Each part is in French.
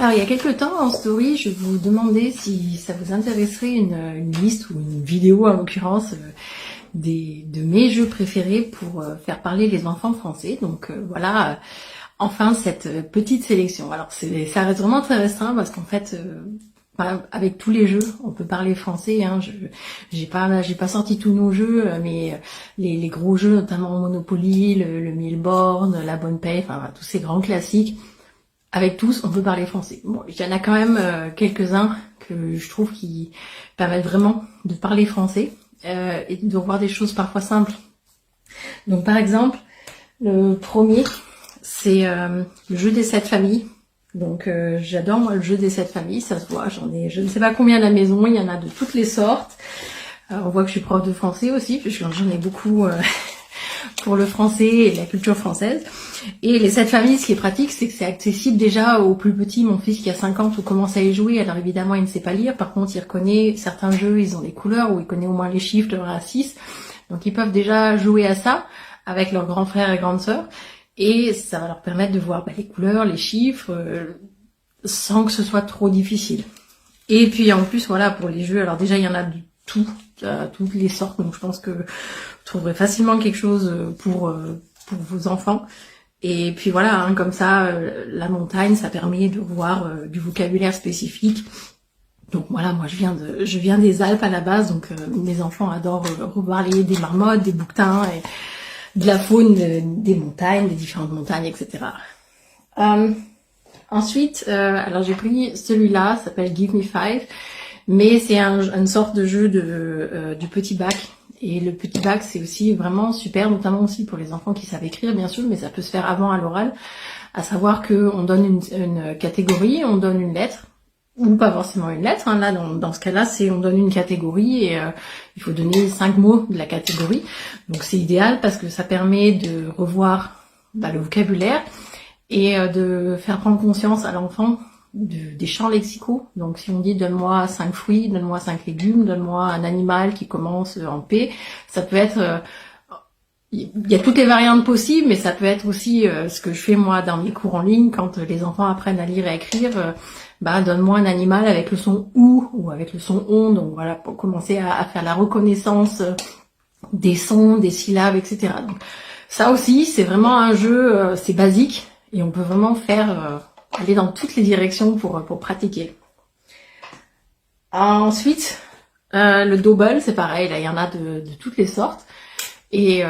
Alors, il y a quelques temps, en story, je vous demandais si ça vous intéresserait une liste ou une vidéo, en l'occurrence, de mes jeux préférés pour faire parler les enfants français. Donc voilà, enfin cette petite sélection. Alors ça reste vraiment très restreint parce qu'en fait, avec tous les jeux, on peut parler français. Hein. J'ai pas sorti tous nos jeux, mais les gros jeux, notamment Monopoly, le Mille bornes, La Bonne Paye, enfin voilà, tous ces grands classiques. Avec tous, on peut parler français. Bon, il y en a quand même quelques-uns que je trouve qui permettent vraiment de parler français et de voir des choses parfois simples. Donc par exemple, le premier, c'est le jeu des 7 familles. Donc j'adore moi le jeu des 7 familles, ça se voit, j'en ai je ne sais pas combien à la maison, il y en a de toutes les sortes. On voit que je suis prof de français aussi, puisque j'en ai beaucoup pour le français et la culture française. Et les 7 familles, ce qui est pratique, c'est que c'est accessible déjà aux plus petits. Mon fils qui a 5 ans, tout commence à y jouer. Alors évidemment, il ne sait pas lire. Par contre, il reconnaît certains jeux, ils ont des couleurs, ou il connaît au moins les chiffres de 1 à 6. Donc ils peuvent déjà jouer à ça avec leurs grands frères et grandes sœurs. Et ça va leur permettre de voir les couleurs, les chiffres, sans que ce soit trop difficile. Et puis en plus, voilà, pour les jeux, alors déjà, il y en a de toutes les sortes. Donc je pense que vous trouverez facilement quelque chose pour vos enfants. Et puis voilà, hein, comme ça, la montagne, ça permet de voir du vocabulaire spécifique. Donc voilà, moi je viens des Alpes à la base, donc mes enfants adorent revoir des marmottes, des bouquetins, et de la faune, des montagnes, des différentes montagnes, etc. Ensuite, alors j'ai pris celui-là, ça s'appelle Give Me Five, mais c'est une sorte de jeu du petit bac. Et le petit bac, c'est aussi vraiment super, notamment aussi pour les enfants qui savent écrire, bien sûr, mais ça peut se faire avant à l'oral, à savoir qu'on donne une catégorie, on donne une lettre, ou pas forcément une lettre, hein. Là, dans ce cas-là, on donne une catégorie et il faut donner 5 mots de la catégorie. Donc c'est idéal parce que ça permet de revoir le vocabulaire et de faire prendre conscience à l'enfant des champs lexicaux. Donc si on dit donne-moi 5 fruits, donne-moi 5 légumes, donne-moi un animal qui commence en P, ça peut être il y a toutes les variantes possibles, mais ça peut être aussi ce que je fais moi dans mes cours en ligne quand les enfants apprennent à lire et à écrire. Donne-moi un animal avec le son ou avec le son on. Donc voilà, pour commencer à faire la reconnaissance des sons, des syllabes, etc. Donc ça aussi, c'est vraiment un jeu, c'est basique et on peut vraiment aller dans toutes les directions pour pratiquer. Ensuite, le double, c'est pareil, là il y en a de toutes les sortes. Et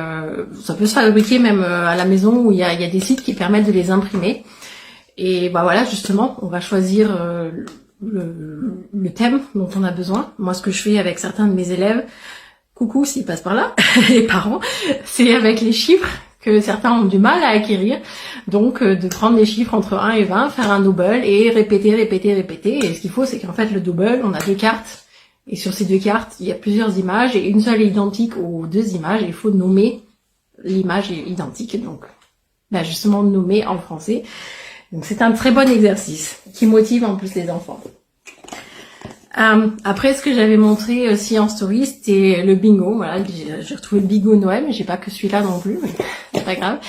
ça peut se fabriquer même à la maison où il y a des sites qui permettent de les imprimer. Et voilà, justement, on va choisir le thème dont on a besoin. Moi, ce que je fais avec certains de mes élèves, coucou s'ils passent par là, les parents, c'est avec les chiffres que certains ont du mal à acquérir. Donc, de prendre des chiffres entre 1 et 20, faire un double et répéter. Et ce qu'il faut, c'est qu'en fait, le double, on a 2 cartes. Et sur ces 2 cartes, il y a plusieurs images et une seule est identique aux 2 images. Et il faut nommer l'image identique. Donc, justement, nommer en français. Donc c'est un très bon exercice qui motive en plus les enfants. Après, ce que j'avais montré aussi en story, c'était le bingo. Voilà, j'ai retrouvé le bingo Noël, mais j'ai pas que celui-là non plus, mais c'est pas grave.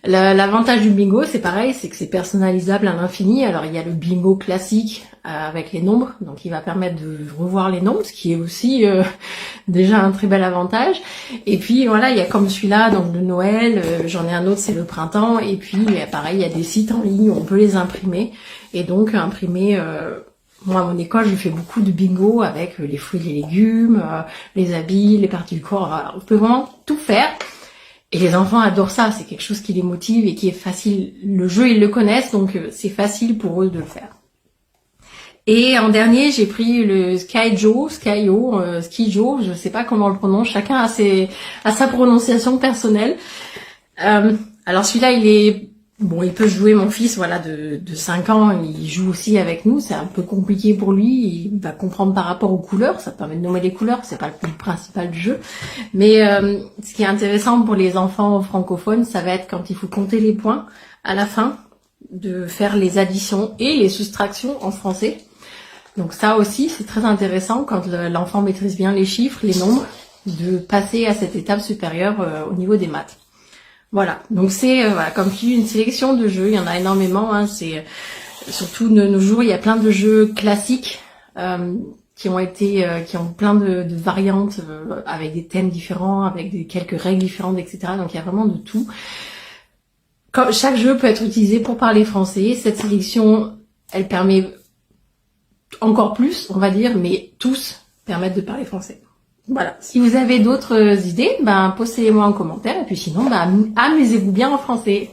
L'avantage du bingo, c'est pareil, c'est que c'est personnalisable à l'infini. Alors il y a le bingo classique avec les nombres, donc il va permettre de revoir les nombres, ce qui est aussi déjà un très bel avantage. Et puis voilà, il y a comme celui-là, donc de Noël, j'en ai un autre, c'est le printemps, et puis pareil, il y a des sites en ligne où on peut les imprimer, et donc imprimer... Moi, à mon école, je fais beaucoup de bingo avec les fruits et les légumes, les habits, les parties du corps. Alors, on peut vraiment tout faire. Et les enfants adorent ça. C'est quelque chose qui les motive et qui est facile. Le jeu, ils le connaissent, donc c'est facile pour eux de le faire. Et en dernier, j'ai pris le Skijo, je sais pas comment on le prononce. Chacun a sa prononciation personnelle. Alors celui-là, il peut jouer, mon fils, voilà, de 5 ans, il joue aussi avec nous, c'est un peu compliqué pour lui, il va comprendre par rapport aux couleurs, ça permet de nommer les couleurs, c'est pas le but principal du jeu. Mais ce qui est intéressant pour les enfants francophones, ça va être quand il faut compter les points, à la fin, de faire les additions et les soustractions en français. Donc ça aussi, c'est très intéressant quand l'enfant maîtrise bien les chiffres, les nombres, de passer à cette étape supérieure au niveau des maths. Voilà, donc c'est comme je dis une sélection de jeux, il y en a énormément, hein, surtout de nos jours, il y a plein de jeux classiques qui ont plein de variantes avec des thèmes différents, avec quelques règles différentes, etc. Donc il y a vraiment de tout. Chaque jeu peut être utilisé pour parler français. Cette sélection, elle permet encore plus, on va dire, mais tous permettent de parler français. Voilà. Si vous avez d'autres idées, postez-les-moi en commentaire. Et puis sinon, amusez-vous bien en français.